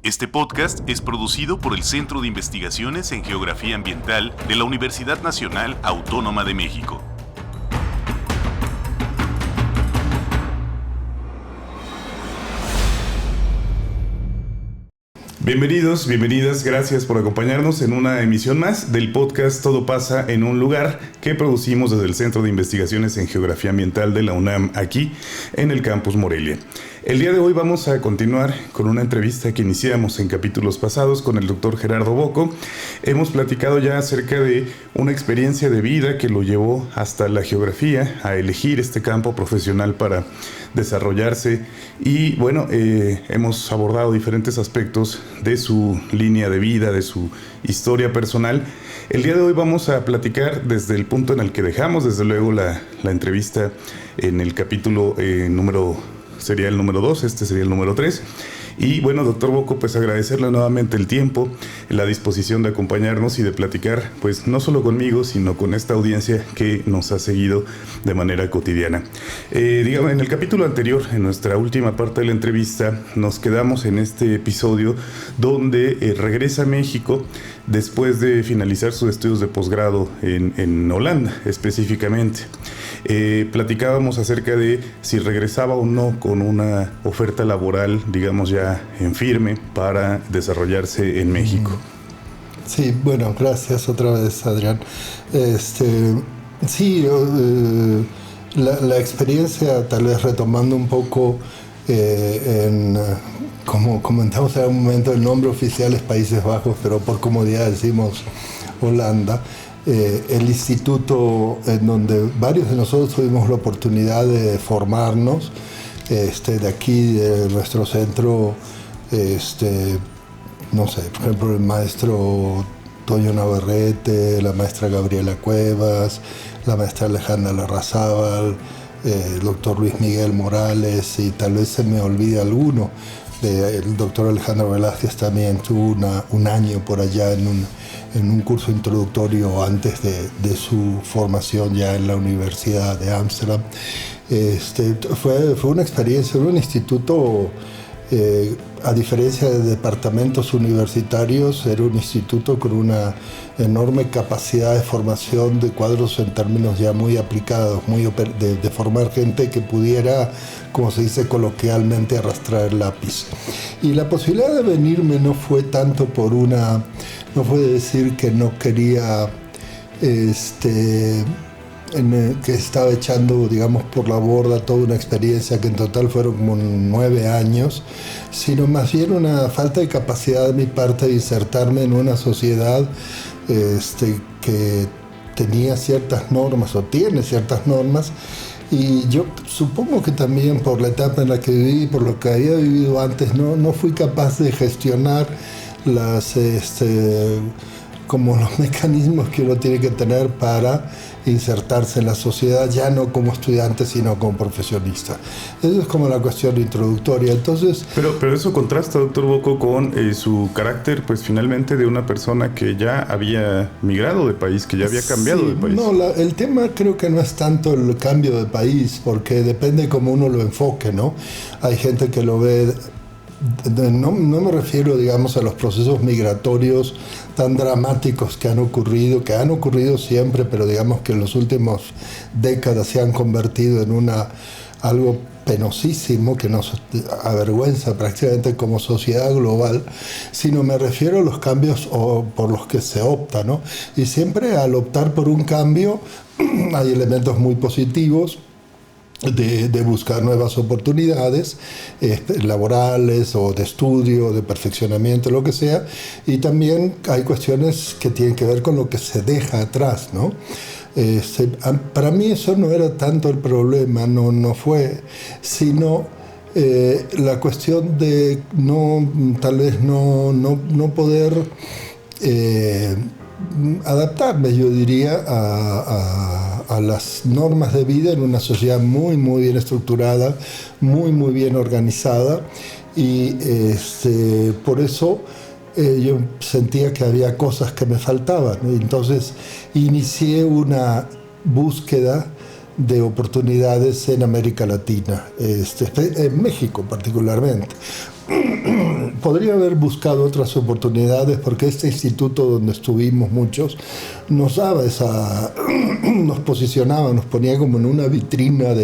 Este podcast es producido por el Centro de Investigaciones en Geografía Ambiental de la Universidad Nacional Autónoma de México. Bienvenidos, bienvenidas, gracias por acompañarnos en una emisión más del podcast Todo pasa en un lugar que producimos desde el Centro de Investigaciones en Geografía Ambiental de la UNAM aquí en el Campus Morelia. El día de hoy vamos a continuar con una entrevista que iniciamos en capítulos pasados con el doctor Gerardo Bocco. Hemos platicado ya acerca de una experiencia de vida que lo llevó hasta la geografía, a elegir este campo profesional para desarrollarse y bueno, hemos abordado diferentes aspectos de su línea de vida, de su historia personal. El día de hoy vamos a platicar desde el punto en el que dejamos, desde luego, la entrevista en el capítulo sería el número 2, este sería el número 3. Y bueno, doctor Bocco, pues agradecerle nuevamente el tiempo, la disposición de acompañarnos y de platicar, pues no solo conmigo, sino con esta audiencia que nos ha seguido de manera cotidiana. Digamos, en el capítulo anterior, en nuestra última parte de la entrevista, nos quedamos en este episodio donde regresa a México después de finalizar sus estudios de posgrado en Holanda, específicamente. Platicábamos acerca de si regresaba o no con una oferta laboral, digamos ya en firme, para desarrollarse en México. Sí, bueno, gracias otra vez, Adrián. La experiencia, tal vez retomando un poco, como comentamos en un momento, el nombre oficial es Países Bajos, pero por comodidad decimos Holanda. El instituto en donde varios de nosotros tuvimos la oportunidad de formarnos, de aquí, de nuestro centro, no sé, por ejemplo, el maestro Toño Navarrete, la maestra Gabriela Cuevas, la maestra Alejandra Larrazábal, el doctor Luis Miguel Morales, y tal vez se me olvide alguno. El doctor Alejandro Velázquez también tuvo un año por allá en un curso introductorio antes de su formación ya en la Universidad de Ámsterdam. Fue una experiencia, un instituto, a diferencia de departamentos universitarios, era un instituto con una enorme capacidad de formación de cuadros en términos ya muy aplicados, de formar gente que pudiera, como se dice coloquialmente, arrastrar el lápiz. Y la posibilidad de venirme no fue tanto no fue decir que no quería, que estaba echando, digamos, por la borda toda una experiencia que en total fueron como 9 años, sino más bien una falta de capacidad de mi parte de insertarme en una sociedad que tenía ciertas normas o tiene ciertas normas. Y yo supongo que también por la etapa en la que viví, por lo que había vivido antes, no fui capaz de gestionar como los mecanismos que uno tiene que tener para insertarse en la sociedad, ya no como estudiante, sino como profesionista. Eso es como la cuestión introductoria. Entonces, pero eso contrasta, doctor Bocco, con su carácter, pues finalmente, de una persona que ya había migrado de país, que ya había cambiado de país. No, el tema creo que no es tanto el cambio de país, porque depende cómo uno lo enfoque, ¿no? Hay gente que lo ve. No me refiero, digamos, a los procesos migratorios tan dramáticos que han ocurrido siempre, pero digamos que en las últimas décadas se han convertido en algo penosísimo que nos avergüenza prácticamente como sociedad global, sino me refiero a los cambios por los que se opta, ¿no? Y siempre al optar por un cambio hay elementos muy positivos, de buscar nuevas oportunidades laborales o de estudio, de perfeccionamiento, lo que sea, y también hay cuestiones que tienen que ver con lo que se deja atrás, ¿no? Para mí eso no era tanto el problema, no fue, sino la cuestión de tal vez no poder adaptarme, yo diría, a las normas de vida en una sociedad muy, muy bien estructurada, muy, muy bien organizada, y por eso yo sentía que había cosas que me faltaban. Entonces inicié una búsqueda de oportunidades en América Latina, en México particularmente. podría haber buscado otras oportunidades porque este instituto donde estuvimos muchos nos daba nos posicionaba, nos ponía como en una vitrina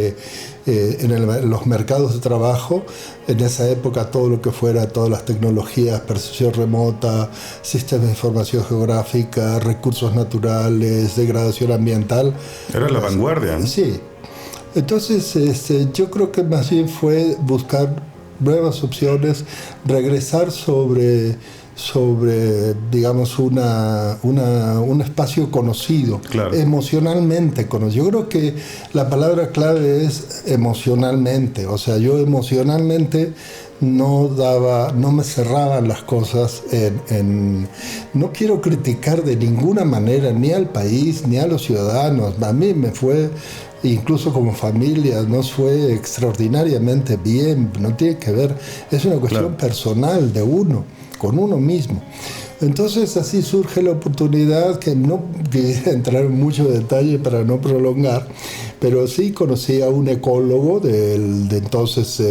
en los mercados de trabajo. En esa época todo lo que fuera, todas las tecnologías, percepción remota, sistemas de información geográfica, recursos naturales, degradación ambiental. Era la vanguardia, ¿no? Sí. Entonces yo creo que más bien fue buscar nuevas opciones, regresar sobre digamos, un espacio conocido, claro. Emocionalmente conocido. Yo creo que la palabra clave es emocionalmente. O sea, yo emocionalmente no me cerraban las cosas no quiero criticar de ninguna manera ni al país ni a los ciudadanos. A mí me fue, incluso como familia, nos fue extraordinariamente bien. No tiene que ver, es una cuestión personal de uno, con uno mismo. Entonces así surge la oportunidad, que no quisiera entrar en mucho detalle para no prolongar, pero sí conocí a un ecólogo de entonces,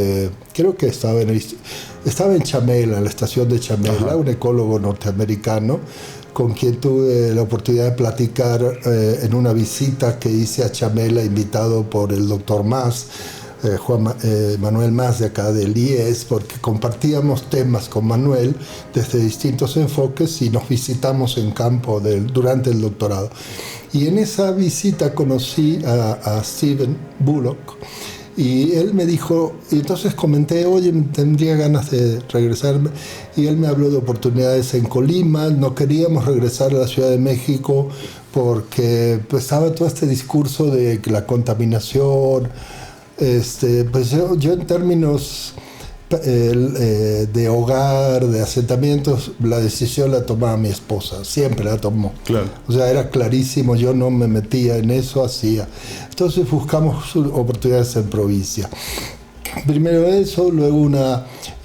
creo que estaba en Chamela, en la estación de Chamela. Ajá. Un ecólogo norteamericano con quien tuve la oportunidad de platicar en una visita que hice a Chamela, invitado por el doctor Mas, Juan Manuel Mas, de acá del IES, porque compartíamos temas con Manuel desde distintos enfoques y nos visitamos en campo durante el doctorado. Y en esa visita conocí a Stephen Bullock, y él me dijo, y entonces comenté, oye, tendría ganas de regresarme, y él me habló de oportunidades en Colima. No queríamos regresar a la Ciudad de México porque pues, estaba todo este discurso de la contaminación. Pues yo en términos de hogar, de asentamientos, la decisión la tomaba mi esposa, siempre la tomó. Claro. O sea, era clarísimo, yo no me metía en eso, hacía. Entonces buscamos oportunidades en provincia. Primero eso, luego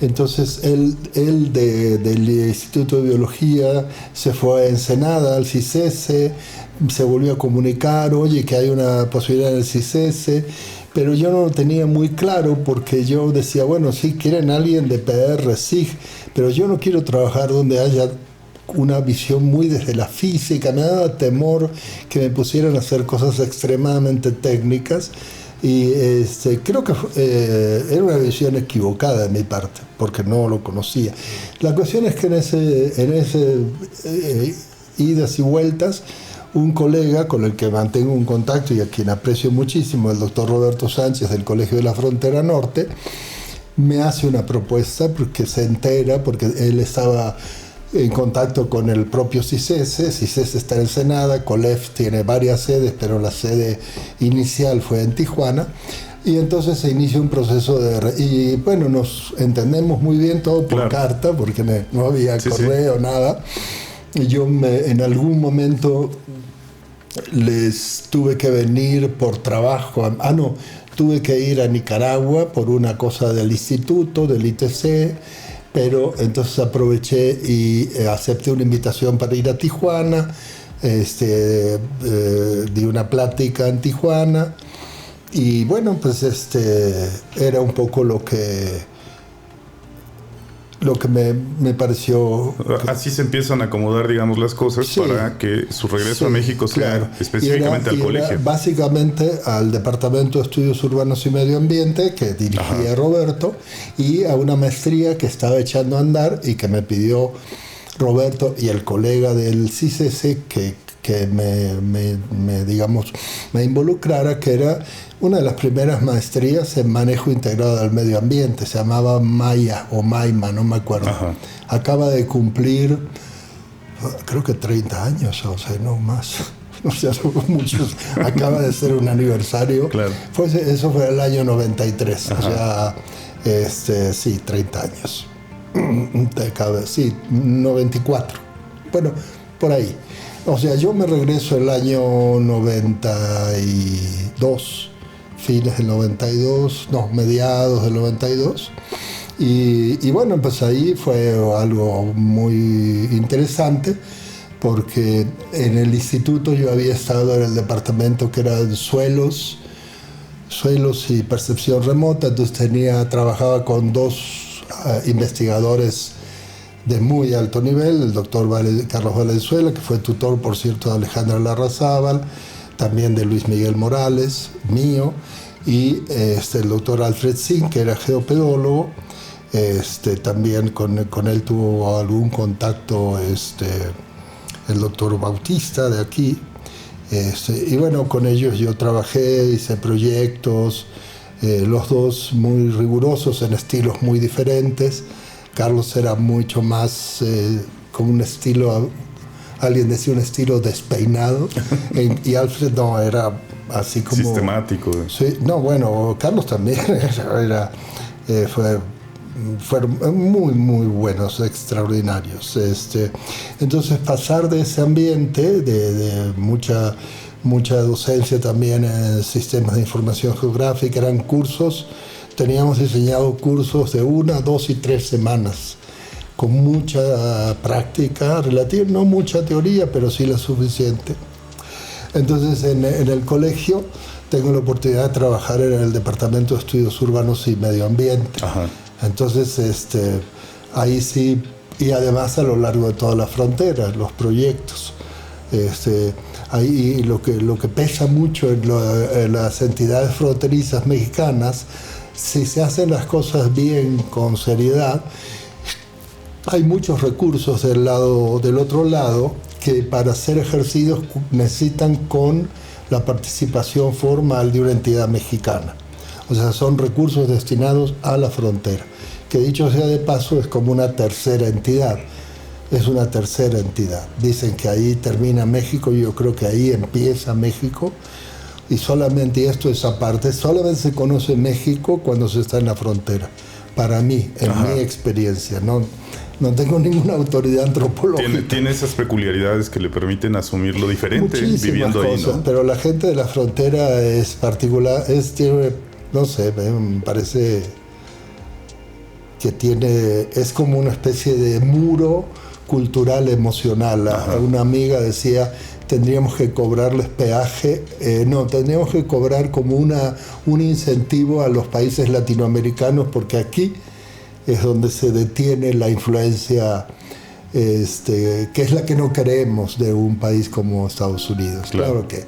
entonces él del Instituto de Biología se fue a Ensenada, al CICESE, se volvió a comunicar, oye, que hay una posibilidad en el CICESE, pero yo no lo tenía muy claro porque yo decía, bueno, sí, quieren a alguien de PR, SIG, pero yo no quiero trabajar donde haya una visión muy desde la física. Me daba temor que me pusieran a hacer cosas extremadamente técnicas. Y creo que era una visión equivocada de mi parte, porque no lo conocía. La cuestión es que en ese idas y vueltas, un colega con el que mantengo un contacto y a quien aprecio muchísimo, el doctor Roberto Sánchez del Colegio de la Frontera Norte, me hace una propuesta porque se entera, porque él estaba en contacto con el propio CICESE. CICESE está en Ensenada, COLEF tiene varias sedes, pero la sede inicial fue en Tijuana, y entonces se inicia un proceso y bueno, nos entendemos muy bien, todo por carta, porque no había correo, nada. Y yo en algún momento les tuve que venir por trabajo, tuve que ir a Nicaragua por una cosa del instituto, del ITC, pero entonces aproveché y acepté una invitación para ir a Tijuana, di una plática en Tijuana, y bueno, pues era un poco lo que me pareció. Así se empiezan a acomodar, digamos, las cosas, sí, para que su regreso a México sea específicamente al colegio. Básicamente al Departamento de Estudios Urbanos y Medio Ambiente, que dirigía Roberto, y a una maestría que estaba echando a andar y que me pidió Roberto y el colega del CICESE que me involucrara, que era una de las primeras maestrías en manejo integrado del medio ambiente. Se llamaba Maya o Maima, no me acuerdo. Ajá. Acaba de cumplir, creo que 30 años, o sea, no más. O sea, son muchos. Acaba de ser un aniversario. Claro. Eso fue el año 93. Ajá. O sea, sí, 30 años. Sí, 94. Bueno, por ahí. O sea, yo me regreso el año 92, fines del 92, mediados del 92. Y bueno, pues ahí fue algo muy interesante, porque en el instituto yo había estado en el departamento que era de suelos y percepción remota. Entonces trabajaba con dos investigadores de muy alto nivel, el doctor Carlos Valenzuela, que fue tutor, por cierto, de Alejandra Larrazábal, también de Luis Miguel Morales, mío, y el doctor Alfred Zink, que era geopedólogo. También con él tuvo algún contacto el doctor Bautista de aquí. Y bueno, con ellos yo trabajé, hice proyectos, los dos muy rigurosos en estilos muy diferentes. Carlos era mucho más con un estilo, alguien decía un estilo despeinado, y Alfred no, era así como... sistemático. Sí, no, bueno, Carlos también fueron muy, muy buenos, extraordinarios. Entonces, pasar de ese ambiente, de mucha docencia también en sistemas de información geográfica, eran cursos, teníamos diseñado cursos de 1, 2 y 3 semanas, con mucha práctica relativa, no mucha teoría, pero sí la suficiente. Entonces, en el colegio tengo la oportunidad de trabajar en el Departamento de Estudios Urbanos y Medio Ambiente. Ajá. Entonces, ahí sí, y además a lo largo de toda la frontera, los proyectos. Ahí lo que pesa mucho en las entidades fronterizas mexicanas, si se hacen las cosas bien, con seriedad, hay muchos recursos del otro lado que para ser ejercidos necesitan con la participación formal de una entidad mexicana. O sea, son recursos destinados a la frontera, que dicho sea de paso es como una tercera entidad. Es una tercera entidad. Dicen que ahí termina México, y yo creo que ahí empieza México, y esto es aparte, solamente se conoce México cuando se está en la frontera. Para mí, en mi experiencia, no tengo ninguna autoridad antropológica. Tiene esas peculiaridades que le permiten asumir lo diferente. Muchísimas viviendo cosas, ahí, ¿no? Pero la gente de la frontera es particular, no sé, me parece que es como una especie de muro cultural emocional. Una amiga decía, tendríamos que cobrarles peaje, tendríamos que cobrar como un incentivo a los países latinoamericanos, porque aquí es donde se detiene la influencia, que es la que no queremos de un país como Estados Unidos. Claro que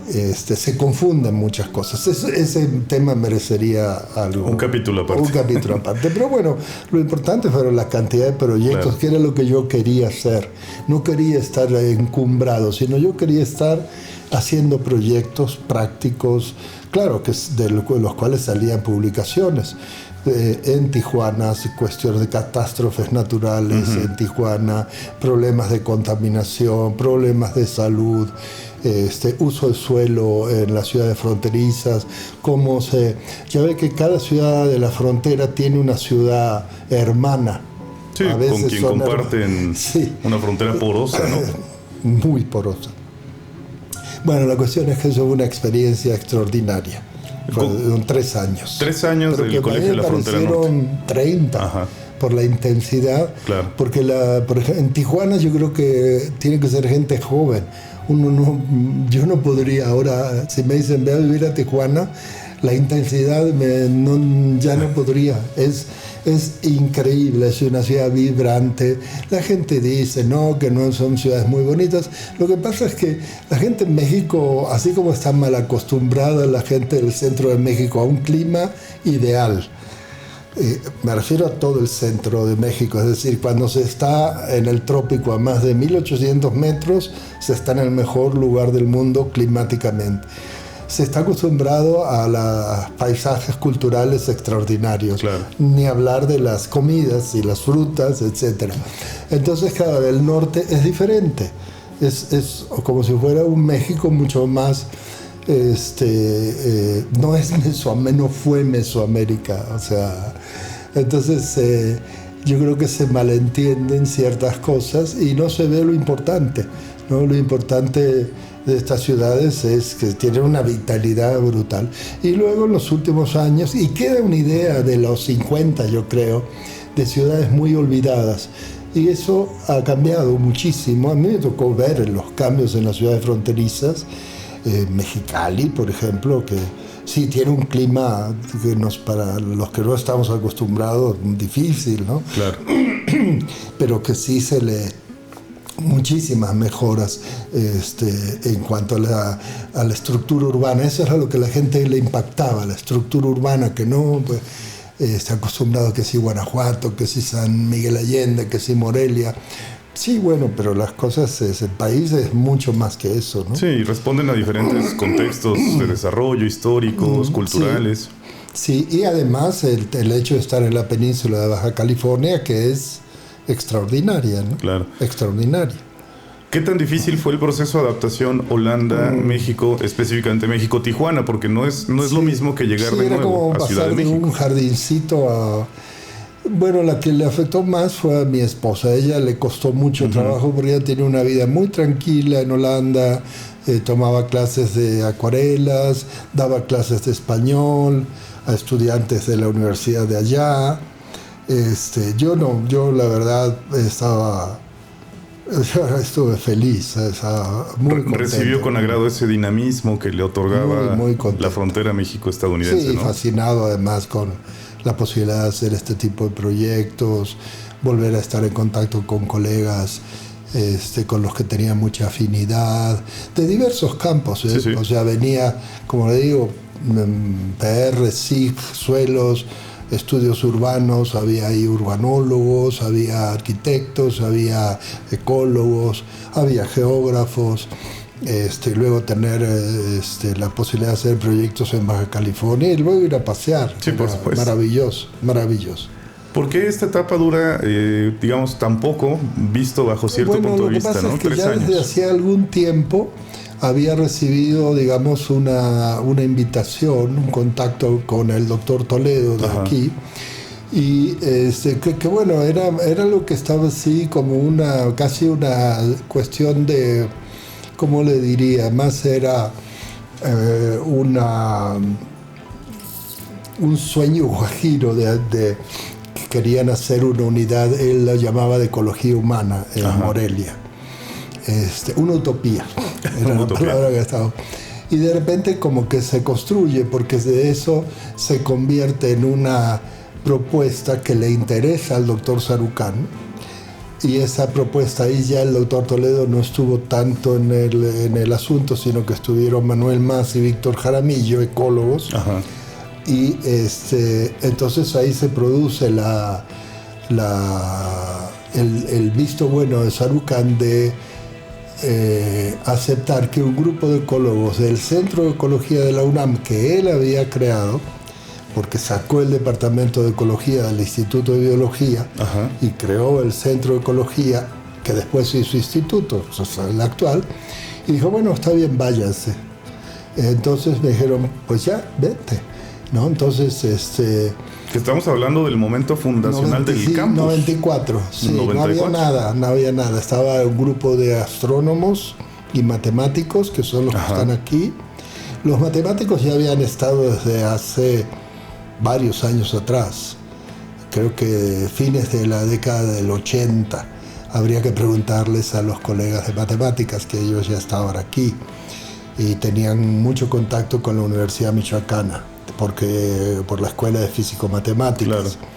se confunden muchas cosas. Ese tema merecería algo. Un capítulo aparte. Pero bueno, lo importante fueron la cantidad de proyectos, que era lo que yo quería hacer. No quería estar encumbrado, sino yo quería estar haciendo proyectos prácticos, claro, que de los cuales salían publicaciones. En Tijuana, cuestiones de catástrofes naturales en Tijuana, problemas de contaminación, problemas de salud, uso del suelo en las ciudades fronterizas, ya ve que cada ciudad de la frontera tiene una ciudad hermana. Sí, a veces con quien comparten una frontera porosa, ¿no? Muy porosa. Bueno, la cuestión es que eso fue una experiencia extraordinaria. Fueron 3 años. 3 años pero del Colegio de la Frontera Norte. 30 por la intensidad. Claro. Porque por ejemplo, en Tijuana yo creo que tiene que ser gente joven. Yo no podría ahora, si me dicen ve a vivir a Tijuana, la intensidad ya no podría. Es increíble, es una ciudad vibrante. La gente dice que no son ciudades muy bonitas. Lo que pasa es que la gente en México, así como está mal acostumbrada la gente del centro de México a un clima ideal, me refiero a todo el centro de México, es decir, cuando se está en el trópico a más de 1800 metros, se está en el mejor lugar del mundo climáticamente. Se está acostumbrado a los paisajes culturales extraordinarios, ni hablar de las comidas y las frutas, etc. Entonces, cada vez el norte es diferente, es como si fuera un México mucho más, no fue Mesoamérica, o sea, entonces yo creo que se malentienden ciertas cosas y no se ve lo importante, ¿no? Lo importante de estas ciudades es que tienen una vitalidad brutal. Y luego en los últimos años, y queda una idea de los 50, yo creo, de ciudades muy olvidadas. Y eso ha cambiado muchísimo. A mí me tocó ver los cambios en las ciudades fronterizas. Mexicali, por ejemplo, que sí tiene un clima que para los que no estamos acostumbrados, difícil, ¿no? Claro. Pero que sí se le muchísimas mejoras en cuanto a la estructura urbana. Eso era lo que a la gente le impactaba, la estructura urbana, que no pues, está acostumbrado que sí Guanajuato, que sí San Miguel Allende, que sí Morelia. Sí, bueno, pero las cosas, el país es mucho más que eso, ¿no? Sí, responden a diferentes contextos de desarrollo, históricos, culturales. Sí, y además el hecho de estar en la península de Baja California, que es extraordinaria, ¿no? Claro. Extraordinaria. ¿Qué tan difícil fue el proceso de adaptación Holanda-México, específicamente México-Tijuana? Porque no es lo mismo que llegar de era nuevo como a Ciudad de pasar de México. un jardincito a... Bueno, la que le afectó más fue a mi esposa. A ella le costó mucho trabajo porque ella tenía una vida muy tranquila en Holanda, tomaba clases de acuarelas, daba clases de español a estudiantes de la universidad de allá. Yo la verdad estuve feliz, estaba muy contento. Recibió con agrado ese dinamismo que le otorgaba muy la frontera México-estadounidense, sí, ¿no? fascinado además con la posibilidad de hacer este tipo de proyectos, volver a estar en contacto con colegas con los que tenía mucha afinidad, de diversos campos, ¿eh? Sí. O sea, venía, como le digo, PR, SIG, suelos, estudios urbanos, había ahí urbanólogos, había arquitectos, había ecólogos, había geógrafos, luego tener la posibilidad de hacer proyectos en Baja California y luego ir a pasear. Sí, por supuesto. Maravilloso, maravilloso. ¿Por qué esta etapa dura, digamos, tan poco, visto bajo cierto punto de vista, Lo que pasa ¿no? es que 3 ya años. desde hacía algún tiempo había recibido, digamos, una invitación, un contacto con el doctor Toledo de aquí, y que bueno, era lo que estaba así como casi una cuestión de, ¿cómo le diría? Más era un sueño guajiro de que querían hacer una unidad, él la llamaba de ecología humana en Morelia. Una utopía, era la palabra que estaba. Y de repente como que se construye, porque de eso se convierte en una propuesta que le interesa al doctor Sarucán, y esa propuesta ahí ya el doctor Toledo no estuvo tanto en el asunto, sino que estuvieron Manuel Mas y Víctor Jaramillo, ecólogos. Y entonces ahí se produce el visto bueno de Sarucán de aceptar que un grupo de ecólogos del Centro de Ecología de la UNAM, que él había creado, porque sacó el Departamento de Ecología del Instituto de Biología y creó el Centro de Ecología, que después hizo instituto, o sea, el actual, y dijo, bueno, está bien, váyanse. Entonces me dijeron, pues ya, vete, ¿no? Entonces, Que estamos hablando del momento fundacional del campus. 94, sí, 94. no había nada. Estaba un grupo de astrónomos y matemáticos, que son los que están aquí. Los matemáticos ya habían estado desde hace varios años atrás, creo que fines de la década del 80. Habría que preguntarles a los colegas de matemáticas, que ellos ya estaban aquí y tenían mucho contacto con la Universidad Michoacana, por la Escuela de Físico-Matemáticas. Claro.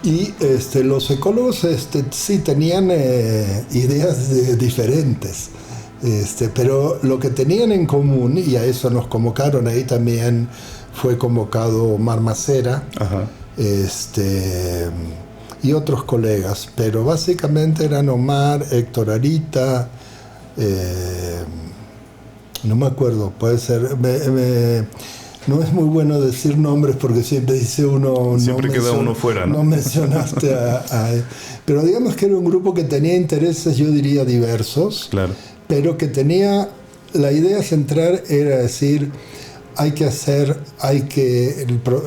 Y los ecólogos sí tenían ideas diferentes, pero lo que tenían en común, y a eso nos convocaron, ahí también fue convocado Omar Macera, y otros colegas, pero básicamente eran Omar, Héctor Arita, no me acuerdo, puede ser, no es muy bueno decir nombres porque siempre dice uno... Siempre queda uno fuera, ¿no? No mencionaste pero digamos que era un grupo que tenía intereses, yo diría, diversos, Claro. pero que tenía... La idea central era decir,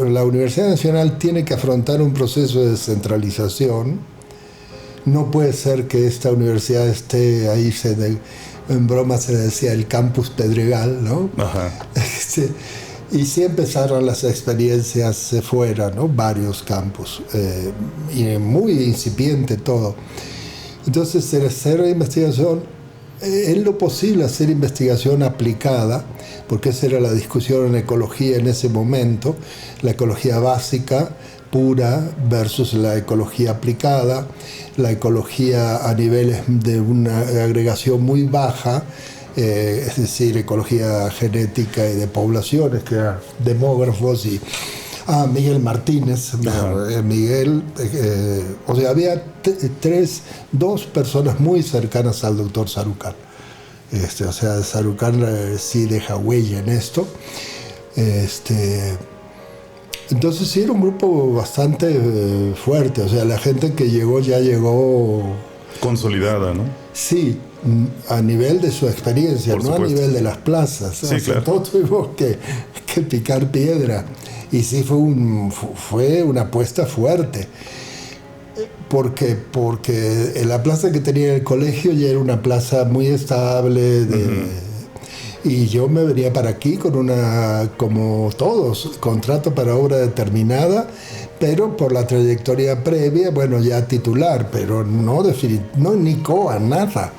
la Universidad Nacional tiene que afrontar un proceso de descentralización. No puede ser que esta universidad esté ahí, en broma se decía el campus Pedregal, ¿no? Y sí empezaron las experiencias fuera, ¿no? Varios campus, y muy incipiente todo. Entonces el Centro de Investigación en lo posible hacer investigación aplicada, porque esa era la discusión en ecología en ese momento, la ecología básica, pura, versus la ecología aplicada, la ecología a niveles de una agregación muy baja, es decir, ecología genética y de poblaciones, que eran demógrafos y... Miguel Martínez, Miguel, o sea, había dos personas muy cercanas al doctor Sarucán. O sea, Sarucán sí deja huella en esto. Entonces sí era un grupo bastante fuerte, o sea, la gente que llegó ya llegó... Consolidada, ¿no? Sí, a nivel de su experiencia, Por no supuesto. a nivel de las plazas. Sí, o sea, claro. todos tuvimos que picar piedra. Y sí fue una apuesta fuerte. Porque la plaza que tenía el colegio ya era una plaza muy estable. Y yo me venía para aquí con como todos, contrato para obra determinada, pero por la trayectoria previa, bueno, ya titular, pero no ni COA, nada.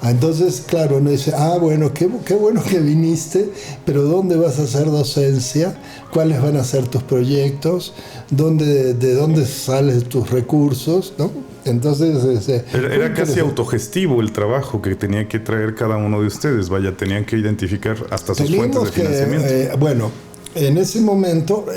Entonces, claro, uno dice, bueno, qué bueno que viniste, pero ¿dónde vas a hacer docencia? ¿Cuáles van a ser tus proyectos? ¿De dónde salen tus recursos? ¿No? Entonces... Era casi autogestivo el trabajo que tenía que traer cada uno de ustedes. Vaya, tenían que identificar hasta sus fuentes de financiamiento. Bueno, en ese momento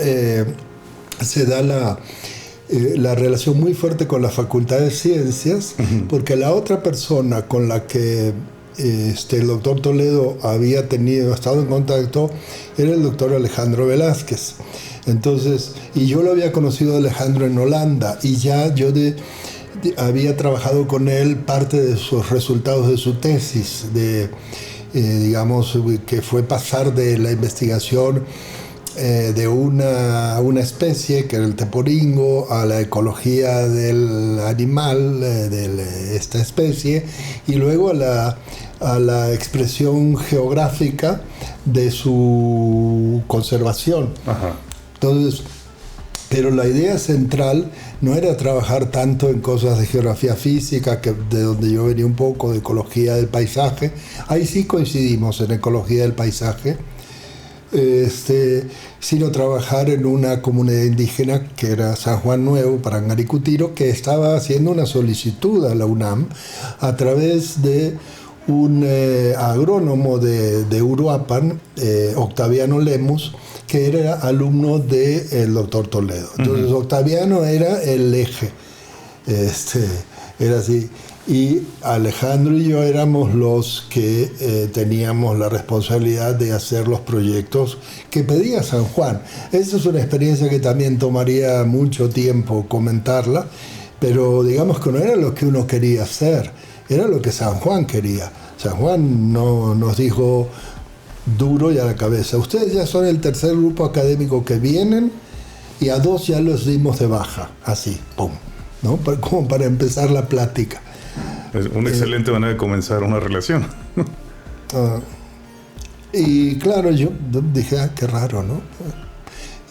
se da la relación muy fuerte con la Facultad de Ciencias, porque la otra persona con la que el doctor Toledo había estado en contacto era el doctor Alejandro Velázquez. Entonces, y yo lo había conocido a Alejandro en Holanda, y ya yo había trabajado con él parte de sus resultados de su tesis, digamos, que fue pasar de la investigación de una especie, que era el teporingo, a la ecología del animal, de esta especie, y luego a la expresión geográfica de su conservación. Ajá. Entonces, pero la idea central no era trabajar tanto en cosas de geografía física, de donde yo venía un poco, de ecología del paisaje. Ahí sí coincidimos en ecología del paisaje, sino trabajar en una comunidad indígena que era San Juan Nuevo, Parangaricutiro, que estaba haciendo una solicitud a la UNAM a través de un agrónomo de Uruapan, Octaviano Lemus, que era alumno del doctor Toledo. Entonces Octaviano era el eje, era así. Y Alejandro y yo éramos los que teníamos la responsabilidad de hacer los proyectos que pedía San Juan. Esa es una experiencia que también tomaría mucho tiempo comentarla, pero digamos que no era lo que uno quería hacer, era lo que San Juan quería. San Juan no nos dijo duro y a la cabeza: ustedes ya son el tercer grupo académico que vienen y a 2 ya los dimos de baja, así, pum, ¿no? Como para empezar la plática. Es una excelente manera de comenzar una relación. Y claro, yo dije, qué raro, ¿no?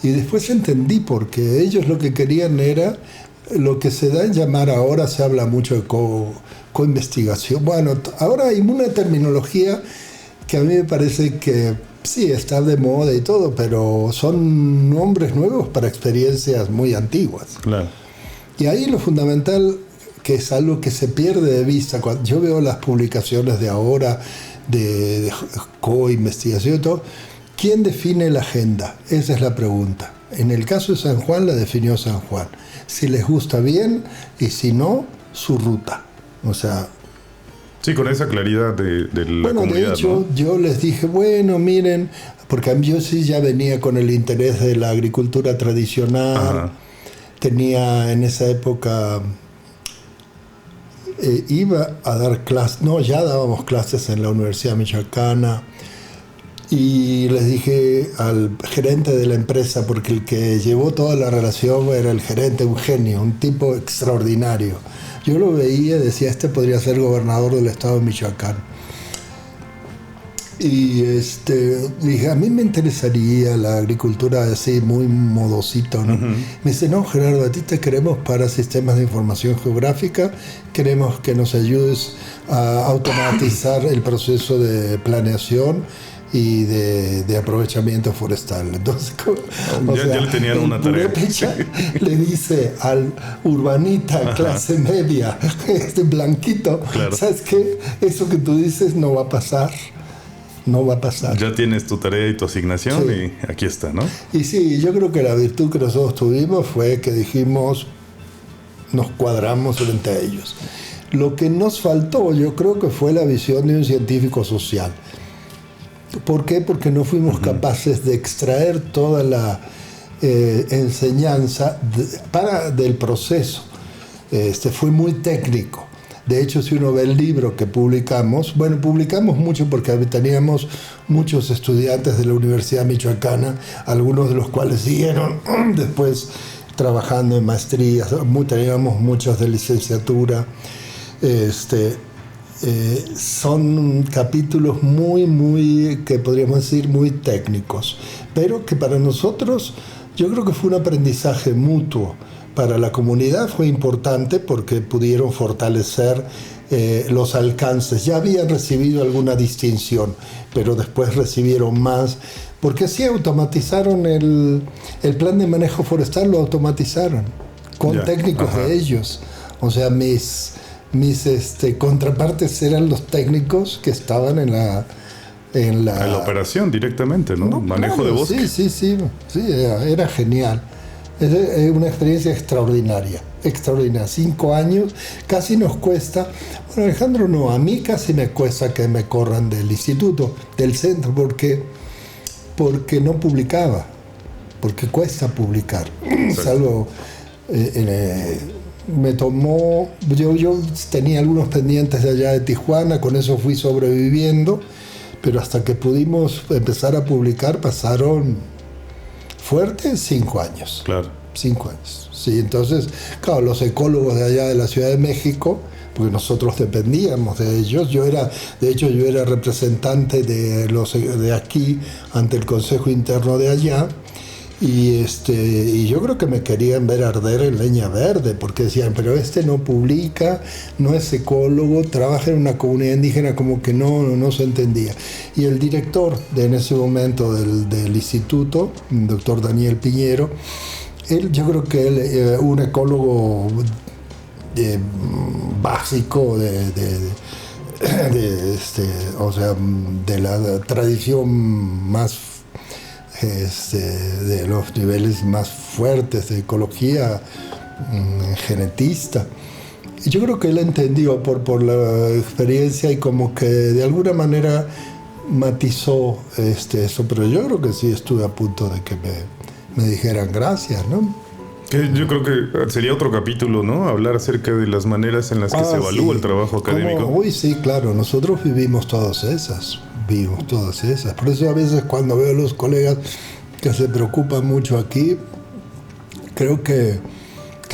Y después entendí, porque ellos lo que querían era lo que se da en llamar, ahora se habla mucho de coinvestigación. Bueno, ahora hay una terminología que a mí me parece que sí, está de moda y todo, pero son nombres nuevos para experiencias muy antiguas. Claro. Y ahí lo fundamental, que es algo que se pierde de vista, cuando yo veo las publicaciones de ahora de co-investigación y todo, ¿quién define la agenda? Esa es la pregunta. En el caso de San Juan la definió San Juan. Si les gusta bien, y si no, su ruta. O sea... Sí, con esa claridad de la comunidad. De hecho, ¿no? yo les dije, bueno, miren, porque yo sí ya venía con el interés de la agricultura tradicional. Ajá. Tenía en esa época... iba a dar clases, ya dábamos clases en la Universidad Michoacana, y les dije al gerente de la empresa, porque el que llevó toda la relación era el gerente, un genio, un tipo extraordinario. Yo lo veía y decía, este podría ser gobernador del estado de Michoacán. Y dije, a mí me interesaría la agricultura así, muy modosito, ¿no? Me dice, no, Gerardo, a ti te queremos para sistemas de información geográfica, queremos que nos ayudes a automatizar el proceso de planeación y de aprovechamiento forestal. Entonces, ya le tenían una tarea. Le dice al urbanita clase media, blanquito, claro. ¿Sabes qué? Eso que tú dices no va a pasar. No va a pasar. Ya tienes tu tarea y tu asignación, sí. Y aquí está, ¿no? Y sí, yo creo que la virtud que nosotros tuvimos fue que dijimos, nos cuadramos frente a ellos. Lo que nos faltó, yo creo que fue la visión de un científico social. ¿Por qué? Porque no fuimos capaces de extraer toda la enseñanza del proceso. Fue muy técnico. De hecho, si uno ve el libro que publicamos, bueno, publicamos mucho porque teníamos muchos estudiantes de la Universidad Michoacana, algunos de los cuales siguieron después trabajando en maestrías, teníamos muchos de licenciatura. Son capítulos muy, que podríamos decir, muy técnicos, pero que para nosotros yo creo que fue un aprendizaje mutuo. Para la comunidad fue importante porque pudieron fortalecer los alcances. Ya habían recibido alguna distinción, pero después recibieron más, porque sí automatizaron el plan de manejo forestal, lo automatizaron con técnicos de ellos. O sea, mis contrapartes eran los técnicos que estaban en la operación directamente, ¿no? Manejo claro, de bosque. Sí, era genial. Es una experiencia extraordinaria. 5 años, casi nos cuesta. Bueno, Alejandro, no, a mí casi me cuesta que me corran del instituto, del centro, porque no publicaba, porque cuesta publicar. Salvo, me tomó, yo tenía algunos pendientes de allá de Tijuana, con eso fui sobreviviendo, pero hasta que pudimos empezar a publicar pasaron fuerte 5 años. Claro. 5 años. Sí, entonces, claro, los ecólogos de allá de la Ciudad de México, porque nosotros dependíamos de ellos. Yo era representante de aquí ante el Consejo Interno de allá. Y yo creo que me querían ver arder en leña verde, porque decían, pero no publica, no es ecólogo, trabaja en una comunidad indígena, como que no se entendía. Y el director en ese momento del instituto, el doctor Daniel Piñero, yo creo que él, un ecólogo básico de la tradición más de los niveles más fuertes de ecología, genetista. Y yo creo que él entendió por la experiencia y como que de alguna manera matizó eso, pero yo creo que sí estuve a punto de que me dijeran gracias, ¿no? Yo creo que sería otro capítulo, ¿no? Hablar acerca de las maneras en las que se evalúa el trabajo académico. Uy, sí, claro, nosotros vivimos todas esas. Por eso a veces cuando veo a los colegas que se preocupan mucho aquí, creo que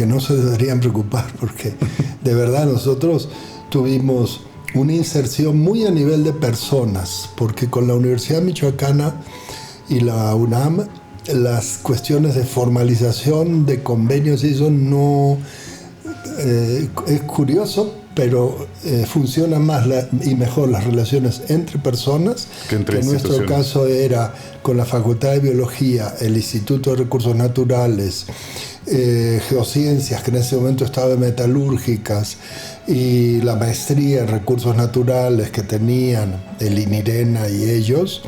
no se deberían preocupar, porque de verdad nosotros tuvimos una inserción muy a nivel de personas, porque con la Universidad Michoacana y la UNAM, las cuestiones de formalización de convenios y eso no... es curioso, pero funcionan más y mejor las relaciones entre personas, que en nuestro caso era con la Facultad de Biología, el Instituto de Recursos Naturales, Geociencias, que en ese momento estaba de Metalúrgicas, y la maestría en Recursos Naturales que tenían el INIRENA y ellos.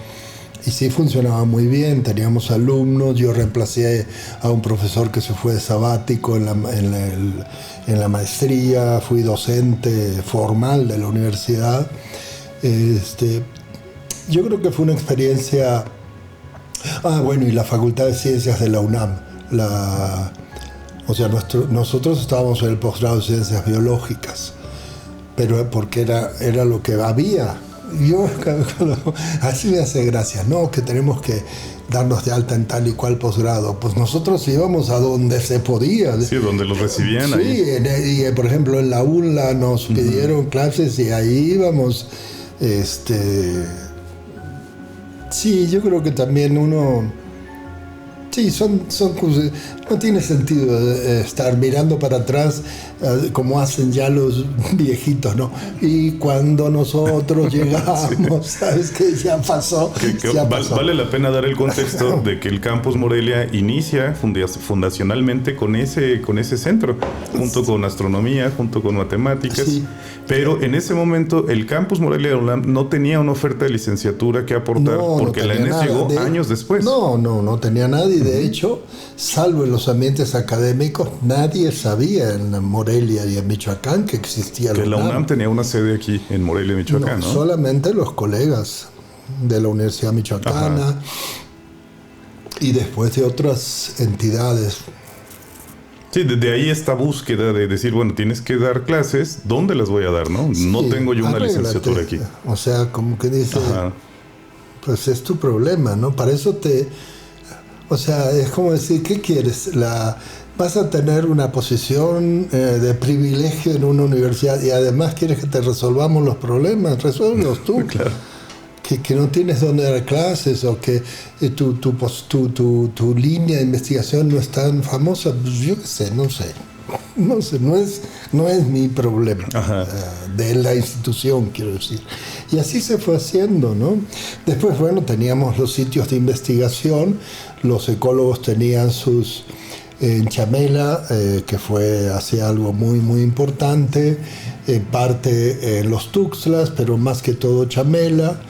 Y sí funcionaba muy bien, teníamos alumnos, yo reemplacé a un profesor que se fue de sabático en la maestría, fui docente formal de la universidad. Yo creo que fue una experiencia... y la Facultad de Ciencias de la UNAM. Nosotros estábamos en el posgrado de Ciencias Biológicas, pero porque era lo que había. Yo así me hace gracia, no, que tenemos que darnos de alta en tal y cual posgrado. Pues nosotros íbamos a donde se podía. Sí, donde los recibían. Sí, ahí. Y por ejemplo en la UNLA nos pidieron clases y ahí íbamos Sí, yo creo que también uno... Sí, son cosas, no tiene sentido estar mirando para atrás como hacen ya los viejitos, ¿no? Y cuando nosotros llegamos, sí. ¿Sabes qué? Ya pasó. Ya pasó. Vale la pena dar el contexto de que el Campus Morelia inicia fundacionalmente con ese centro, junto con astronomía, junto con matemáticas, sí. Pero en ese momento el Campus Morelia de UNAM no tenía una oferta de licenciatura que aportar, porque la ENES llegó años después. No tenía nadie. De hecho, salvo en los ambientes académicos, nadie sabía en Morelia y en Michoacán que existía la UNAM. Que la UNAM tenía una sede aquí en Morelia, Michoacán, ¿no? Solamente los colegas de la Universidad Michoacana. Ajá. Y después de otras entidades. Sí, desde ahí esta búsqueda de decir, bueno, tienes que dar clases, ¿dónde las voy a dar, no? Sí, no tengo yo una licenciatura aquí. O sea, como que dice, ajá, pues es tu problema, ¿no? Para eso o sea, es como decir, ¿qué quieres? Vas a tener una posición de privilegio en una universidad y además quieres que te resolvamos los problemas, resuélvelos tú. Claro. Que no tienes dónde dar clases o que tu línea de investigación no es tan famosa, pues yo qué sé, no sé, no es mi problema de la institución, quiero decir. Y así se fue haciendo, ¿no? Después, bueno, teníamos los sitios de investigación, los ecólogos tenían sus... En Chamela, que fue hacia algo muy, muy importante, en parte en los Tuxtlas, pero más que todo Chamela,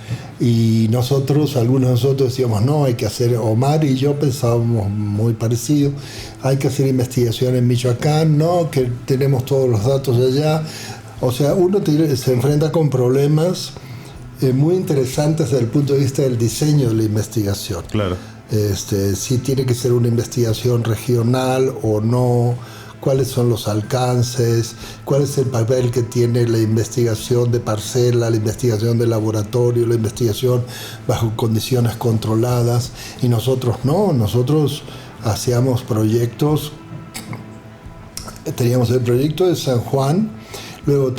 y algunos de nosotros decíamos, no, hay que hacer, Omar y yo pensábamos muy parecido, hay que hacer investigación en Michoacán, no, que tenemos todos los datos allá. O sea, uno se enfrenta con problemas muy interesantes desde el punto de vista del diseño de la investigación. Claro. Si tiene que ser una investigación regional o no, cuáles son los alcances, cuál es el papel que tiene la investigación de parcela, la investigación de laboratorio, la investigación bajo condiciones controladas. Y nosotros no, nosotros hacíamos proyectos, teníamos el proyecto de San Juan, luego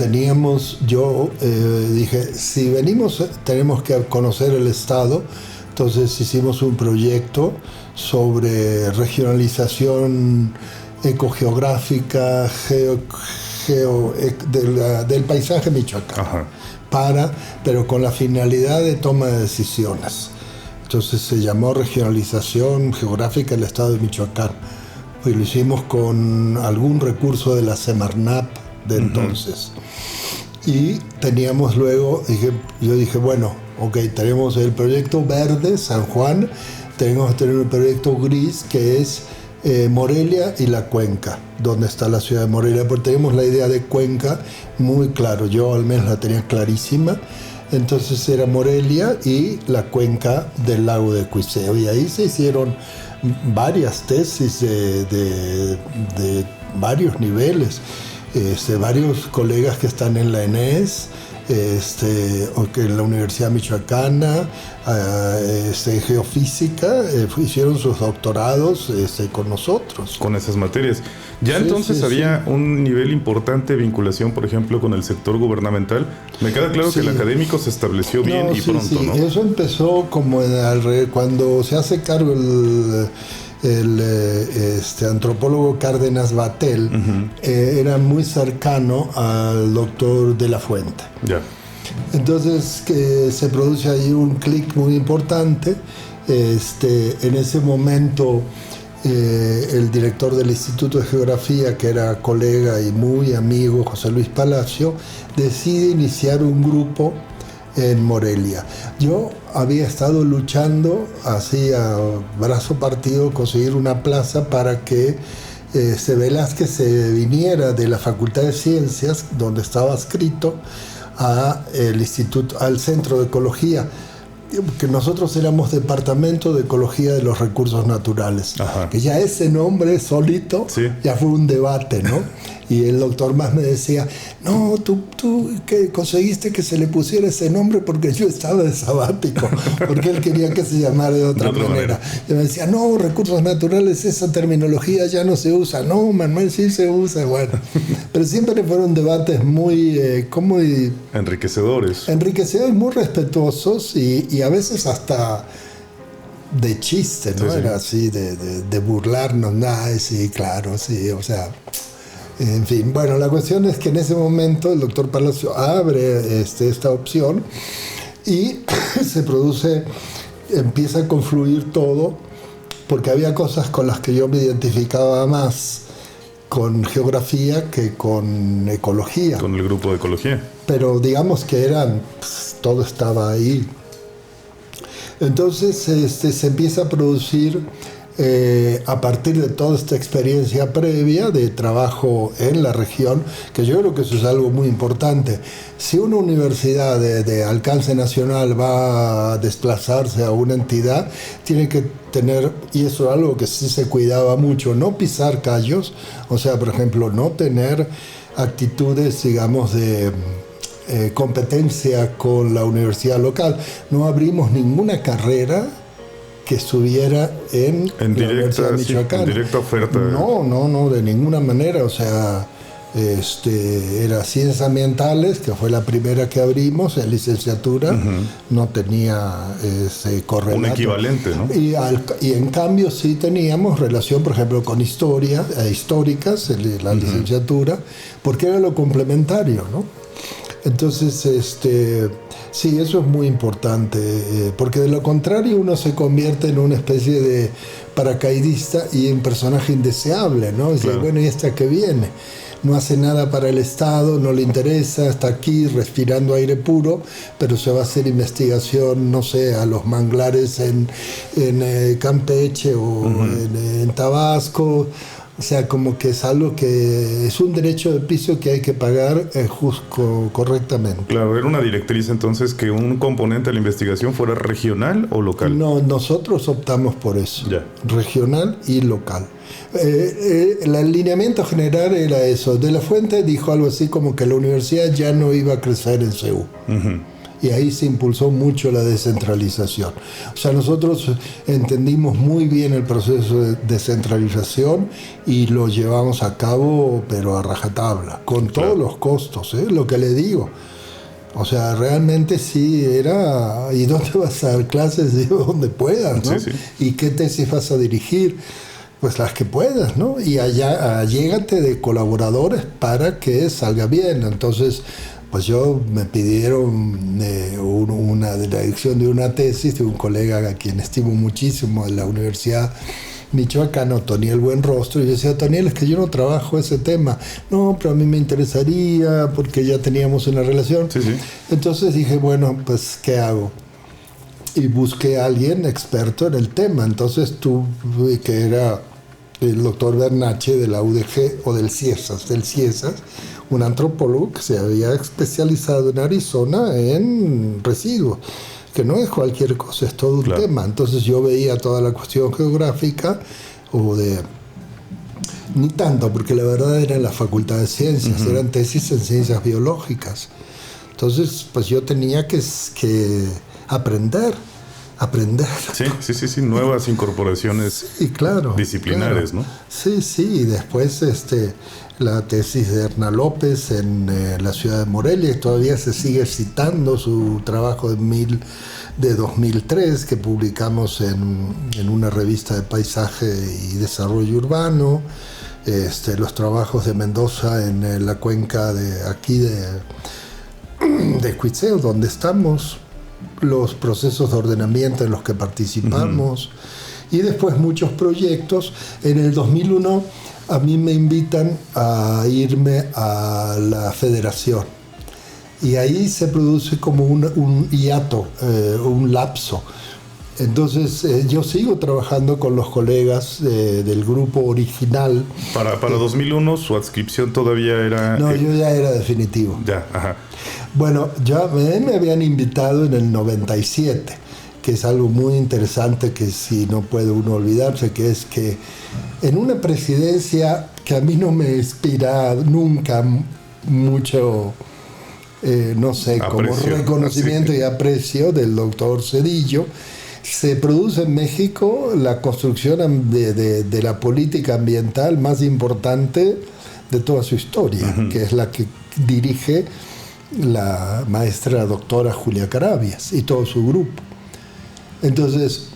dije, si venimos tenemos que conocer el estado. Entonces hicimos un proyecto sobre regionalización ecogeográfica del paisaje michoacán, pero con la finalidad de toma de decisiones. Entonces se llamó Regionalización Geográfica del Estado de Michoacán. Y lo hicimos con algún recurso de la Semarnap de entonces. Y teníamos luego, yo dije, bueno, ok, tenemos el proyecto verde, San Juan, tenemos que tener un proyecto gris que es Morelia y la Cuenca, donde está la ciudad de Morelia, porque tenemos la idea de Cuenca muy claro, yo al menos la tenía clarísima. Entonces era Morelia y la cuenca del lago de Cuiseo, y ahí se hicieron varias tesis de varios niveles. Varios colegas que están en la ENES, en la Universidad Michoacana, en geofísica, hicieron sus doctorados con nosotros. Con esas materias. Ya sí, entonces había un nivel importante de vinculación, por ejemplo, con el sector gubernamental. Me queda claro que el académico se estableció bien y pronto, ¿no? Eso empezó como cuando se hace cargo el antropólogo Cárdenas Batel, era muy cercano al doctor de la Fuente. Ya. Entonces se produce ahí un clic muy importante. En ese momento el director del Instituto de Geografía, que era colega y muy amigo, José Luis Palacio, decide iniciar un grupo en Morelia. Yo había estado luchando así a brazo partido conseguir una plaza para que Velázquez se viniera de la Facultad de Ciencias, donde estaba adscrito, al Centro de Ecología, que nosotros éramos Departamento de Ecología de los Recursos Naturales. Ajá. Que ya ese nombre solito ya fue un debate, ¿no? Y el doctor más me decía, no, tú que conseguiste que se le pusiera ese nombre porque yo estaba de sabático, porque él quería que se llamara de otra manera. Y me decía, no, recursos naturales, esa terminología ya no se usa. No, Manuel, sí se usa. Bueno, pero siempre fueron debates muy, enriquecedores, muy respetuosos y a veces hasta de chiste, ¿no? Sí, sí. Era así, de burlarnos, sí, claro, sí, o sea... En fin, bueno, la cuestión es que en ese momento el doctor Palacio abre esta opción y empieza a confluir todo, porque había cosas con las que yo me identificaba más con geografía que con ecología. Con el grupo de ecología. Pero digamos que todo estaba ahí. Entonces se empieza a producir... a partir de toda esta experiencia previa de trabajo en la región, que yo creo que eso es algo muy importante. Si una universidad de alcance nacional va a desplazarse a una entidad, tiene que tener, y eso es algo que sí se cuidaba mucho, no pisar callos, o sea, por ejemplo, no tener actitudes, digamos, de competencia con la universidad local. No abrimos ninguna carrera que estuviera en la Universidad Michoacana. En directa oferta. No, de ninguna manera. O sea, era Ciencias Ambientales, que fue la primera que abrimos en licenciatura, no tenía ese correlato. Un equivalente, ¿no? Y en cambio sí teníamos relación, por ejemplo, con históricas, en la licenciatura, porque era lo complementario, ¿no? Entonces, sí, eso es muy importante, porque de lo contrario uno se convierte en una especie de paracaidista y en personaje indeseable, ¿no? Claro. Bueno, ¿y esta que viene? No hace nada para el Estado, no le interesa, está aquí respirando aire puro, pero se va a hacer investigación, no sé, a los manglares en Campeche o en Tabasco. O sea, como que es algo que es un derecho de piso que hay que pagar correctamente. Claro, era una directriz entonces que un componente de la investigación fuera regional o local. No, nosotros optamos por eso, regional y local. El alineamiento general era eso. De la Fuente dijo algo así como que la universidad ya no iba a crecer en CEU. Y ahí se impulsó mucho la descentralización. O sea, nosotros entendimos muy bien el proceso de descentralización y lo llevamos a cabo, pero a rajatabla, con todos los costos, lo que le digo. O sea, realmente sí era... ¿Y dónde vas a dar clases? Digo, donde puedas, ¿no? Sí. ¿Y qué tesis vas a dirigir? Pues las que puedas, ¿no? Y allá llégate de colaboradores para que salga bien. Entonces... pues yo me pidieron la dirección de una tesis de un colega a quien estimo muchísimo de la Universidad Michoacana, Toniel Buenrostro, y yo decía, Toniel, es que yo no trabajo ese tema. No, pero a mí me interesaría porque ya teníamos una relación. Sí. Entonces dije, bueno, pues, ¿qué hago? Y busqué a alguien experto en el tema. Entonces tuve que era el doctor Bernache de la UDG o del CIESAS, un antropólogo que se había especializado en Arizona en residuos, que no es cualquier cosa, es todo un tema. Entonces yo veía toda la cuestión geográfica, ni tanto, porque la verdad era en la Facultad de Ciencias, eran tesis en ciencias biológicas. Entonces, pues yo tenía que aprender. Sí, nuevas incorporaciones disciplinares, claro. ¿No? Sí, y después la tesis de Erna López en la ciudad de Morelia, y todavía se sigue citando su trabajo de 2003 que publicamos en una revista de paisaje y desarrollo urbano, los trabajos de Mendoza en la cuenca de Cuitzeo, donde estamos, los procesos de ordenamiento en los que participamos, y después muchos proyectos. En el 2001 a mí me invitan a irme a la Federación, y ahí se produce como un hiato, un lapso. Entonces yo sigo trabajando con los colegas del grupo original. Para 2001 su adscripción todavía era... No, yo ya era definitivo. Ya, ajá. Bueno, ya me habían invitado en el 97, que es algo muy interesante que si no puede uno olvidarse, que es que en una presidencia que a mí no me inspira nunca mucho, no sé, como Aprecio. reconocimiento Sí. y aprecio del doctor Zedillo. Se produce en México la construcción de la política ambiental más importante de toda su historia, que es la que dirige la maestra doctora Julia Carabias y todo su grupo. Entonces,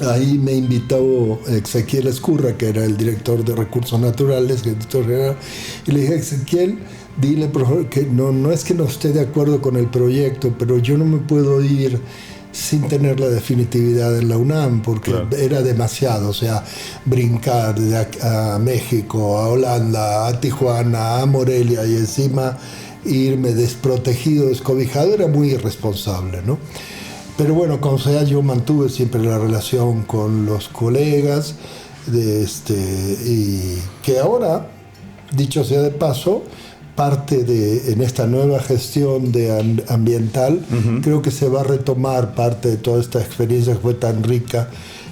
ahí me invitó Ezequiel Escurra, que era el director de Recursos Naturales, director general, y le dije: Ezequiel, dile por favor que no es que no esté de acuerdo con el proyecto, pero yo no me puedo ir sin tener la definitividad en la UNAM, porque claro, era demasiado, o sea, brincar de a México, a Holanda, a Tijuana, a Morelia, y encima irme desprotegido, descobijado, era muy irresponsable, ¿no? Pero bueno, como sea, yo mantuve siempre la relación con los colegas, y que ahora, dicho sea de paso, parte en esta nueva gestión ambiental, creo que se va a retomar parte de toda esta experiencia que fue tan rica,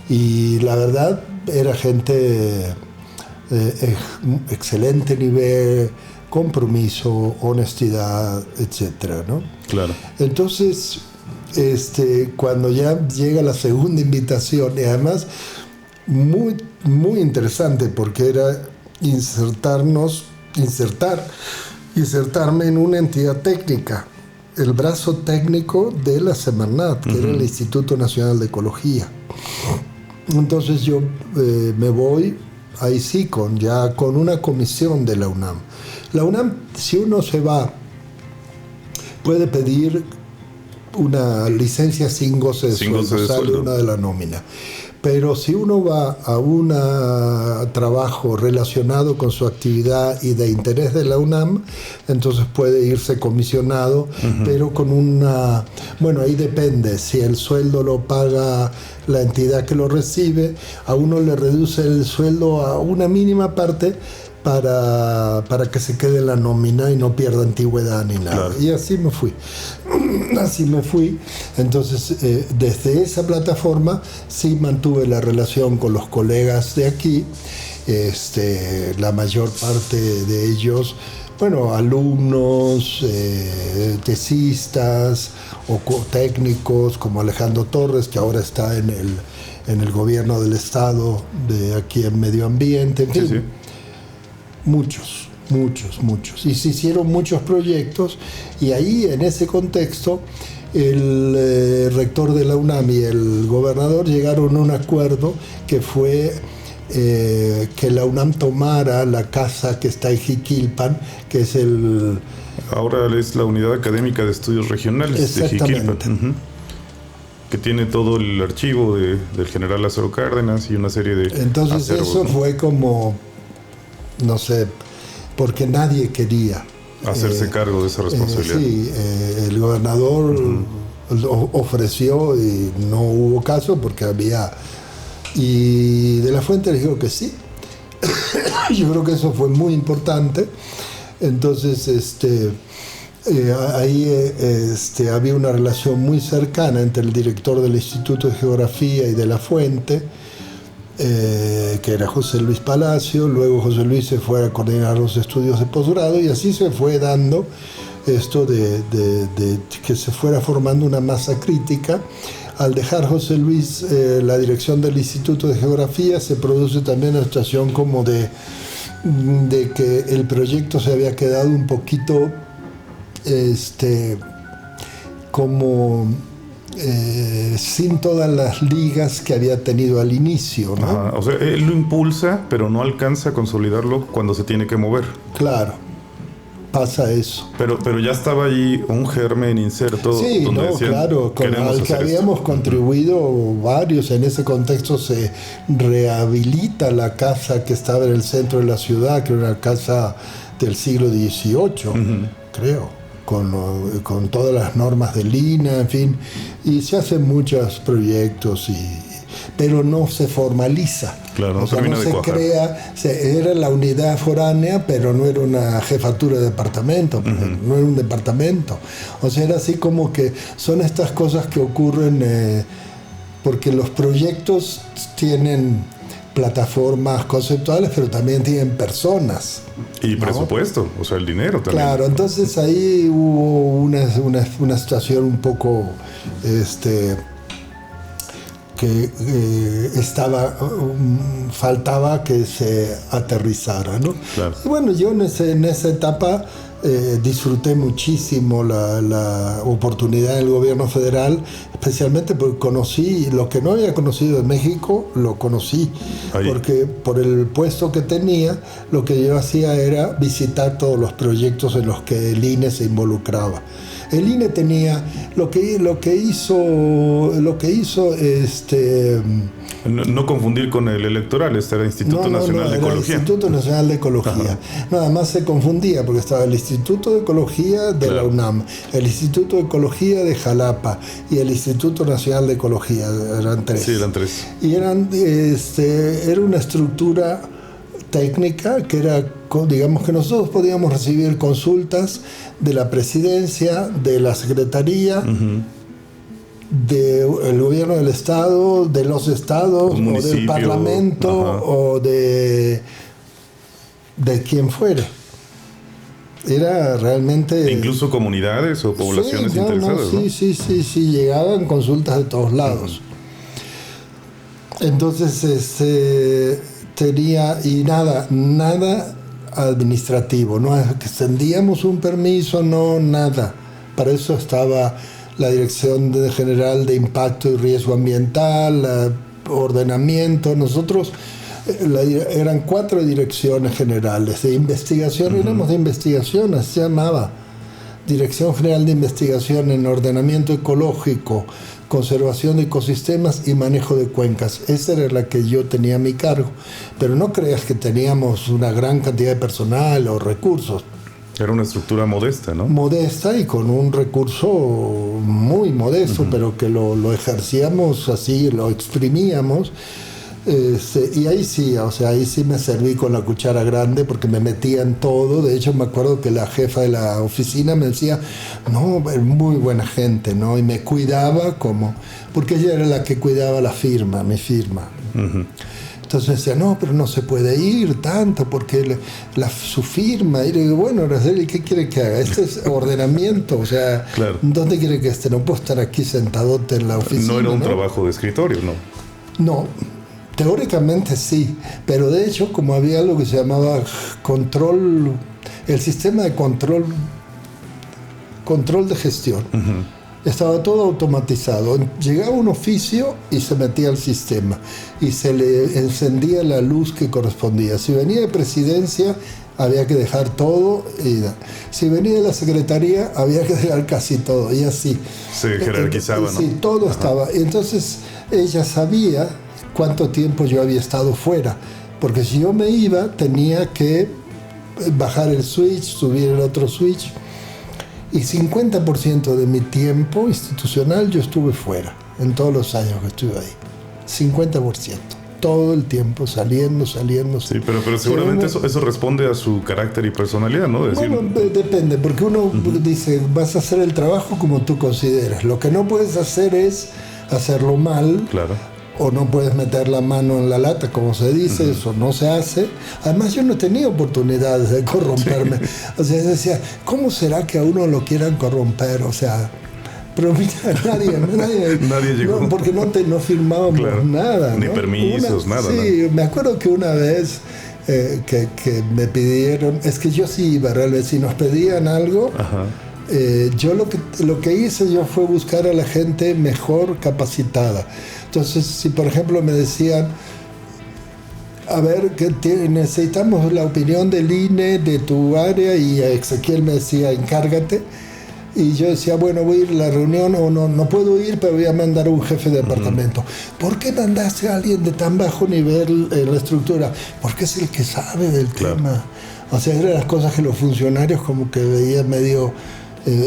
y la verdad era gente excelente nivel, compromiso, honestidad, etcétera, ¿no? claro. Entonces, cuando ya llega la segunda invitación, y además muy, muy interesante, porque era insertarme en una entidad técnica, el brazo técnico de la Semarnat, que era el Instituto Nacional de Ecología. Entonces yo me voy, ahí sí, con una comisión de la UNAM. La UNAM, si uno se va, puede pedir una licencia sin goce de sueldo, sale una de la nómina. Pero si uno va a un trabajo relacionado con su actividad y de interés de la UNAM, entonces puede irse comisionado, pero con una... Bueno, ahí depende, si el sueldo lo paga la entidad que lo recibe, a uno le reduce el sueldo a una mínima parte para que se quede en la nómina y no pierda antigüedad ni nada. Claro. Y así me fui. Entonces, desde esa plataforma sí mantuve la relación con los colegas de aquí, la mayor parte de ellos, bueno, alumnos, tesistas o técnicos como Alejandro Torres, que ahora está en el gobierno del estado de aquí en Medio Ambiente, en fin. Sí. Muchos. Y se hicieron muchos proyectos, y ahí, en ese contexto, el rector de la UNAM y el gobernador llegaron a un acuerdo que fue que la UNAM tomara la casa que está en Jiquilpan, que es ahora es la Unidad Académica de Estudios Regionales de Jiquilpan. Que tiene todo el archivo del general Lázaro Cárdenas y una serie de Entonces acervos, eso, ¿no? Fue como... no sé, porque nadie quería hacerse cargo de esa responsabilidad. Sí, el gobernador ofreció y no hubo caso porque había... Y de la Fuente les dijo que sí. Yo creo que eso fue muy importante. Entonces, ahí había una relación muy cercana entre el director del Instituto de Geografía y de la Fuente, que era José Luis Palacio. Luego José Luis se fue a coordinar los estudios de posgrado, y así se fue dando esto de que se fuera formando una masa crítica. Al dejar José Luis la dirección del Instituto de Geografía, se produce también una situación como de que el proyecto se había quedado un poquito como sin todas las ligas que había tenido al inicio, ¿no? Ajá, o sea, él lo impulsa, pero no alcanza a consolidarlo cuando se tiene que mover. Claro, pasa eso. Pero ya estaba allí un germen inserto. Sí, donde no, decían, claro, al que habíamos contribuido varios. En ese contexto se rehabilita la casa que estaba en el centro de la ciudad, que era una casa del siglo XVIII, creo. Con todas las normas de Lina, en fin, y se hacen muchos proyectos, pero no se formaliza. Claro, no, o sea, no se crea, era la unidad foránea, pero no era una jefatura de departamento, no era un departamento. O sea, era así como que son estas cosas que ocurren porque los proyectos tienen plataformas conceptuales, pero también tienen personas. Y ¿no? presupuesto, o sea, el dinero también. Claro, entonces ahí hubo una situación un poco que faltaba que se aterrizara, ¿no? Claro. Y bueno, yo en esa etapa disfruté muchísimo la oportunidad del gobierno federal, especialmente porque conocí lo que no había conocido en México, lo conocí. Ahí. Porque por el puesto que tenía, lo que yo hacía era visitar todos los proyectos en los que el INE se involucraba. El INE tenía lo que hizo No confundir con el electoral, este era el Instituto Nacional de Ecología. El Instituto Nacional de Ecología. Ajá. Nada más se confundía porque estaba el Instituto de Ecología de la UNAM, el Instituto de Ecología de Jalapa y el Instituto Nacional de Ecología. Eran tres. Sí, eran tres. Y era una estructura técnica que era, digamos, que nosotros podíamos recibir consultas de la presidencia, de la secretaría, del gobierno del estado, de los estados, o del parlamento, o de quien fuera. Era realmente... E incluso comunidades o poblaciones interesadas, ¿no? Sí, llegaban consultas de todos lados. Entonces, tenía, y nada administrativo, no extendíamos un permiso, no, nada. Para eso estaba la Dirección General de Impacto y Riesgo Ambiental, ordenamiento. Nosotros eran 4 direcciones generales de investigación, éramos de investigación, así se llamaba. Dirección General de Investigación en Ordenamiento Ecológico, Conservación de Ecosistemas y Manejo de Cuencas. Esa era la que yo tenía a mi cargo. Pero no creas que teníamos una gran cantidad de personal o recursos. Era una estructura modesta, ¿no? Modesta y con un recurso muy modesto, pero que lo ejercíamos así, lo exprimíamos. Y ahí sí, ahí sí me serví con la cuchara grande porque me metía en todo. De hecho, me acuerdo que la jefa de la oficina me decía, no, es muy buena gente, ¿no? Y me cuidaba porque ella era la que cuidaba la firma, mi firma. Entonces decía, no, pero no se puede ir tanto porque su firma. Y le digo, bueno, Araceli, ¿qué quiere que haga? Este es ordenamiento, o sea, claro. ¿Dónde quiere que esté? No puedo estar aquí sentadote en la oficina. No era un trabajo de escritorio, ¿no? No, teóricamente sí, pero de hecho, como había algo que se llamaba control, el sistema de control de gestión. Estaba todo automatizado. Llegaba un oficio y se metía al sistema y se le encendía la luz que correspondía. Si venía de presidencia, había que dejar todo. Si venía de la secretaría, había que dejar casi todo. Y así. Se jerarquizaba, ¿no? Sí, todo estaba. Entonces, ella sabía cuánto tiempo yo había estado fuera. Porque si yo me iba, tenía que bajar el switch, subir el otro switch. Y 50% de mi tiempo institucional yo estuve fuera, en todos los años que estuve ahí. 50%. Todo el tiempo, saliendo. Sí, pero seguramente eso responde a su carácter y personalidad, ¿no? Bueno, depende, porque uno dice, vas a hacer el trabajo como tú consideras. Lo que no puedes hacer es hacerlo mal. Claro. O no puedes meter la mano en la lata, como se dice, eso no se hace. Además, yo no tenía oportunidades de corromperme. Sí. O sea, yo decía, ¿cómo será que a uno lo quieran corromper? O sea, pero mira, nadie llegó. No, porque no firmábamos nada. Ni permisos, nada. Sí, me acuerdo que una vez que me pidieron, es que yo sí iba realmente, si nos pedían algo, yo lo que hice yo fue buscar a la gente mejor capacitada. Entonces, si por ejemplo me decían, a ver, necesitamos la opinión del INE de tu área, y Ezequiel me decía, encárgate, y yo decía, bueno, voy a ir a la reunión, o no puedo ir, pero voy a mandar a un jefe de departamento. ¿Por qué mandaste a alguien de tan bajo nivel en la estructura? Porque es el que sabe del tema. O sea, eran las cosas que los funcionarios como que veían medio...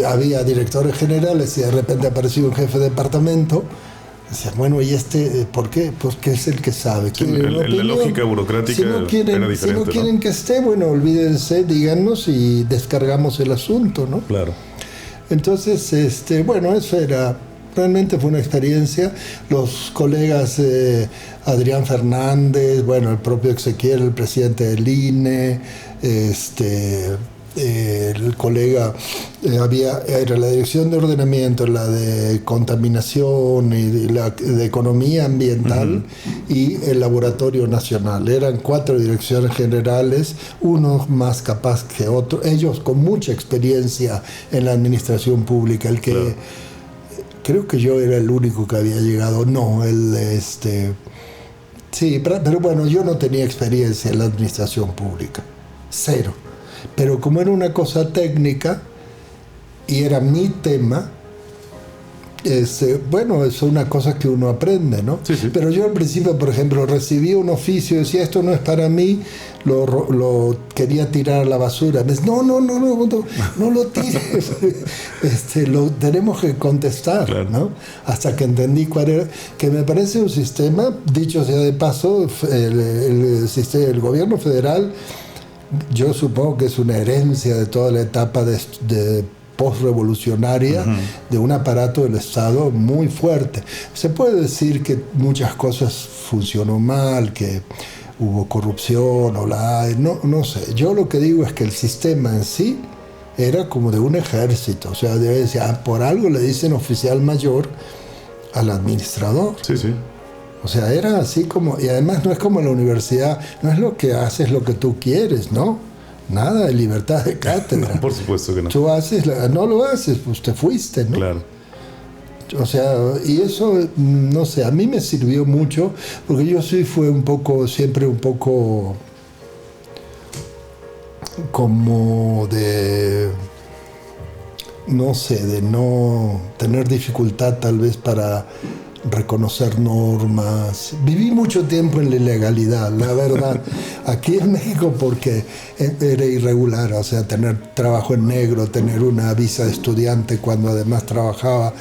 había directores generales y de repente apareció un jefe de departamento. Decía, bueno, ¿y por qué? Pues que es el que sabe. Sí, la lógica burocrática era diferente. Si no quieren que esté, bueno, olvídense, díganos y descargamos el asunto, ¿no? Claro. Entonces, bueno, eso era realmente fue una experiencia. Los colegas Adrián Fernández, bueno, el propio Ezequiel, el presidente del INE, el colega, era la dirección de ordenamiento, la de contaminación y la de economía ambiental y el laboratorio nacional. Eran 4 direcciones generales, uno más capaz que otro, ellos con mucha experiencia en la administración pública. El que creo que yo era el único que había llegado, sí, pero bueno, yo no tenía experiencia en la administración pública, cero. Pero como era una cosa técnica y era mi tema, bueno, es una cosa que uno aprende, ¿no? Sí, sí. Pero yo al principio, por ejemplo, recibí un oficio y decía, esto no es para mí, lo quería tirar a la basura. Me dice, no lo tires, lo tenemos que contestar, claro, ¿no? Hasta que entendí cuál era, que me parece un sistema, dicho sea de paso, el gobierno federal, yo supongo que es una herencia de toda la etapa de post-revolucionaria, de un aparato del Estado muy fuerte. Se puede decir que muchas cosas funcionó mal, que hubo corrupción o no sé. Yo lo que digo es que el sistema en sí era como de un ejército, o sea, debe decir, por algo le dicen oficial mayor al administrador. Sí, sí. O sea, era así como, y además no es como en la universidad, no es lo que haces lo que tú quieres, ¿no? Nada de libertad de cátedra. No, por supuesto que no. Tú haces, no lo haces, pues te fuiste, ¿no? Claro. O sea, y eso, no sé, a mí me sirvió mucho, porque yo siempre un poco como de, no sé, de no tener dificultad tal vez para reconocer normas. Viví mucho tiempo en la ilegalidad, la verdad. Aquí en México porque era irregular, o sea, tener trabajo en negro, tener una visa de estudiante cuando además trabajaba,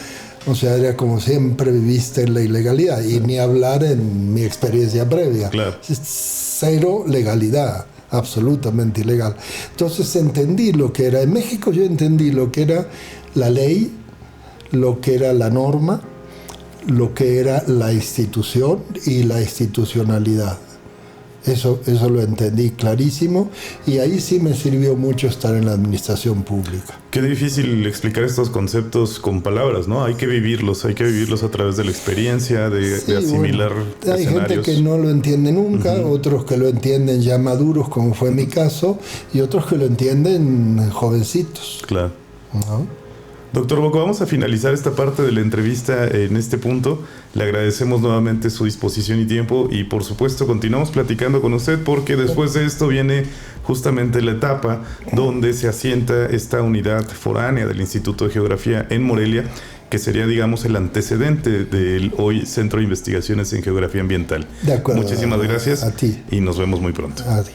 o sea, era como siempre viviste en la ilegalidad, y ni hablar en mi experiencia previa. Claro. Cero legalidad, absolutamente ilegal. Entonces entendí lo que era, en México yo entendí lo que era la ley, lo que era la norma, lo que era la institución y la institucionalidad. Eso lo entendí clarísimo, y ahí sí me sirvió mucho estar en la administración pública. Qué difícil explicar estos conceptos con palabras, ¿no? Hay que vivirlos a través de la experiencia, de asimilar hay escenarios. gente que no lo entiende nunca, otros que lo entienden ya maduros, como fue mi caso, y otros que lo entienden jovencitos. Claro. ¿No? Doctor Bocco, vamos a finalizar esta parte de la entrevista en este punto. Le agradecemos nuevamente su disposición y tiempo, y por supuesto continuamos platicando con usted, porque después de esto viene justamente la etapa donde se asienta esta unidad foránea del Instituto de Geografía en Morelia, que sería, digamos, el antecedente del hoy Centro de Investigaciones en Geografía Ambiental. De acuerdo. Muchísimas gracias. A ti. Y nos vemos muy pronto. A ti.